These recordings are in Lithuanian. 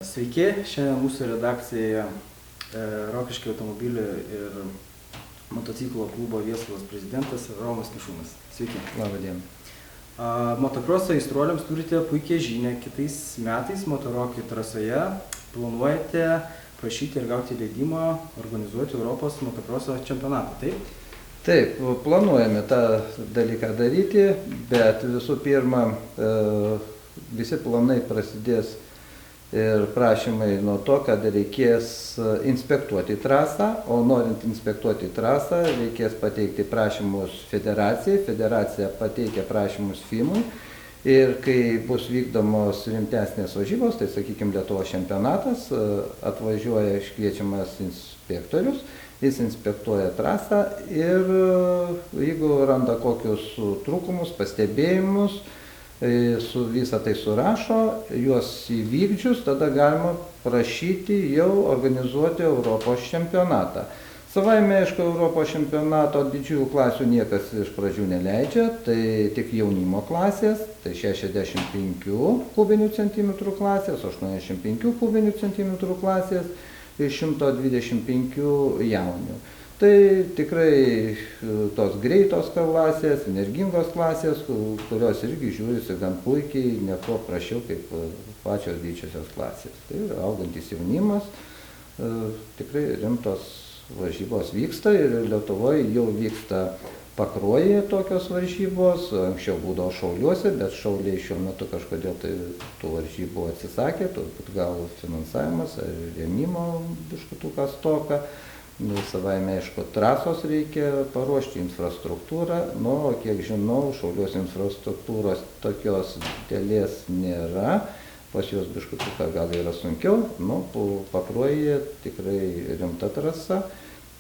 Sveiki, šiandien mūsų redakcijoje Rokiškio automobilių ir motociklo klubo Viesulas prezidentas Romas Kišūnas. Sveiki. Labą dieną. Motokroso aistruoliams turite puikią žinią. Kitais metais Motorokio trasoje planuojate prašyti ir gauti leidimą organizuoti Europos motokroso čempionatą, taip? Taip, planuojame tą dalyką daryti, bet visų pirma, visi planai prasidės ir prašymai nuo to, kad reikės inspektuoti trasą, o norint inspektuoti trasą, reikės pateikti prašymus federacijai, federacija pateikia prašymus FIM-ui ir kai bus vykdomos rimtesnės varžybos, tai sakykime Lietuvos čempionatas, atvažiuoja iškviečiamas inspektorius, jis inspektuoja trasą ir jeigu randa kokius trūkumus, pastebėjimus, su visą tai surašo, juos įvykdžius, tada galima prašyti jau organizuoti Europos čempionatą. Savaime, aišku, Europos čempionato didžiųjų klasių niekas iš pradžių neleidžia, tai tik jaunimo klasės, tai 65 kubinių centimetrų klasės, 85 kubinių centimetrų klasės ir 125 jaunių. Tai tikrai tos greitos klasės, energingos klasės, kurios irgi žiūrisi gan puikiai, ne ko prašiau kaip pačios didžiosios klasės. Tai augantis jaunimas, tikrai rimtos varžybos vyksta ir Lietuvoje jau vyksta Pakruojyje tokios varžybos, anksčiau būdavo Šauliuose, bet Šauliai šiuo metu kažkodėl tai tų varžybų atsisakė, turbūt gal finansavimas ar rėmimo biškutuką stoka. Savaime, aišku, trasos reikia paruošti, infrastruktūrą, o kiek žinau, Šauliuos infrastruktūros tokios didelės nėra, pas juos biškutuką gal yra sunkiau, Pakruojyje tikrai rimta trasa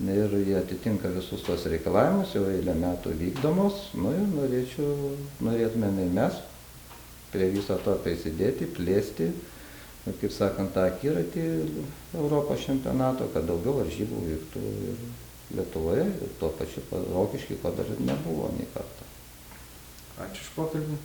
ir jie atitinka visus tos reikalavimus, jau eilę metų vykdomos, ir norėtumėme mes prie viso to prisidėti, plėsti, kaip sakant, tą akiratį Europos čempionato, kad daugiau varžybų vyktų ir Lietuvoje, ir tuo pačiu Rokišky, ko dar nebuvo nei kartą. Ačiū už pokalbį.